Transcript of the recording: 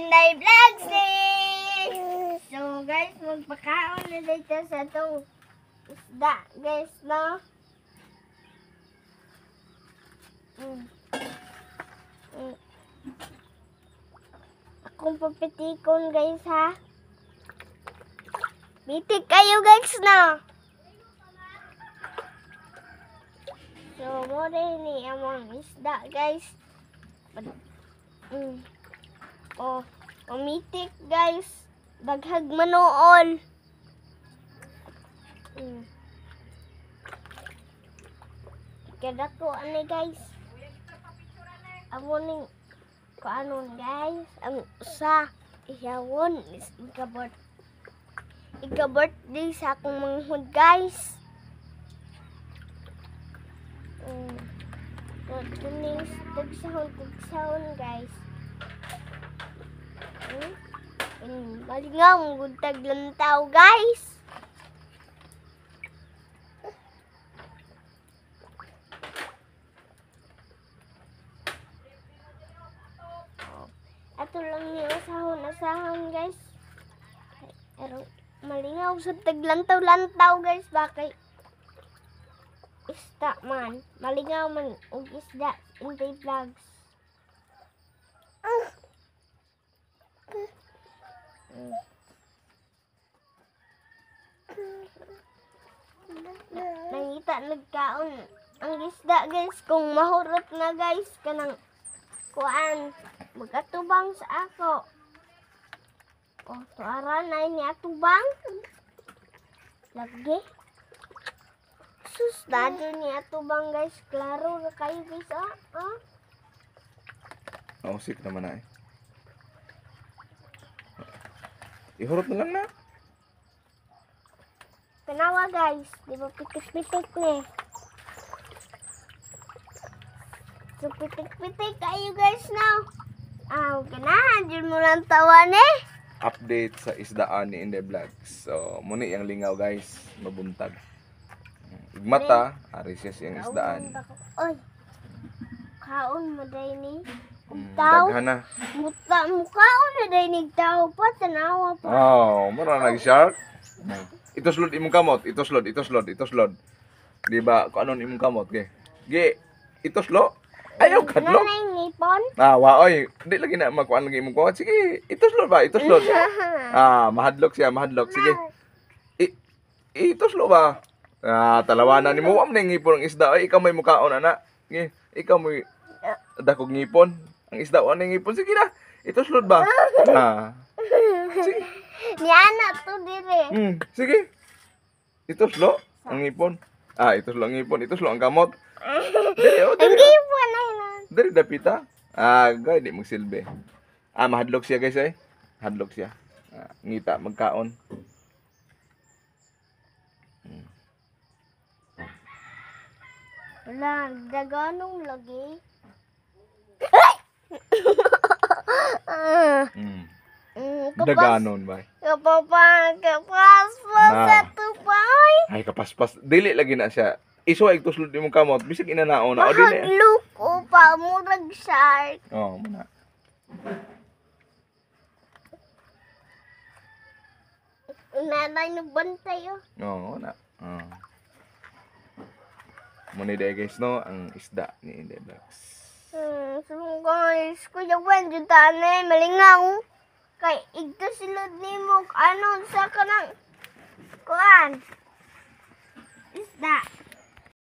Inday Vlogs eh! So guys, magpakaon na dito sa itong isda guys, no? Akong papitikon guys ha. Bitik kayo guys, no? So, mo rin ni among isda guys. Oh, umitik guys. Daghag manuol. Kada ko ani guys. Amo ning kuanon guys. Ang usa ihawon is ikabirthday sa akong manghud guys. Tuning tagsahon guys. Malingaw ang guntag lantaw guys. Ato lang yung asahon guys. Pero malingaw sa taglantaw-lantaw guys. Bakit? Isda man. Malingaw man ang isda. Inday Vlogs. Nangita nagkaon ang isda guys. Kung mahurot na guys kanang kuan magatubang sa ako. Oh, tuara na ni atubang. Lagi. Sus, dado ni atubang guys. Klaro na kayo guys, ah. Nausik naman na eh. Ihurot na lang na. Tanawa guys. Di ba pitik-pitik ni? So, pitik-pitik kayo guys now. Okay na. Diyan mo lang tawan eh. Update sa isdaan ni Inday Vlogs. So, muna yung lingaw guys. Mabuntag. Igmata, ari siya siyang isdaan. Oy. Kaon mo day ni. Tao. Daghan na. Mukhaon na day ni tao pa. Tanawa pa. Oh, mura nag-shark. Itoslod imong kamot. Itoslod. Di ba, kung anon imong kamot, ge? Ge, itoslo? Ayaw kadlo. Nanay ngipon. Waoy, di lagi na makuan lagi imong kamot. Sige, itoslod ba? Itoslod. Mahadlok siya, mahadlok. Sige. Itoslo ba? Talawanan nimo am na ngipon ang isda. Ay, ikaw may mukhaon ana. Ge, ikaw may dakog ngipon. Ang isda o ang ngipon. Sige na. Itoslod ba? Sige. Niana to dire. Sige. Itoslo ang ngipon. Itoslo ang ngipon. Itoslo ang kamot. Dili, Ang ngipon na yun. Dili dapita. Gay di magsilbi. Mahadlok siya guys eh. Hadlok siya. Ngita magkaon. Wala, daganong lagi. Daganon ba? Kapaspas sa tupay. Ay kapaspas. Dili lagi na siya. Iso ay tuslod imong kamot. Bisig inanaon na. O dili. Mahadlok ko pa, murag shark. Muna. Nanay nagbantay Muna. Muna day guys no, ang isda ni Inday Vlogs. So guys, Kuya Wen, dyan tanay, malingaw. Kay igto silod ni mo, ano sa kanang kuan. Isda.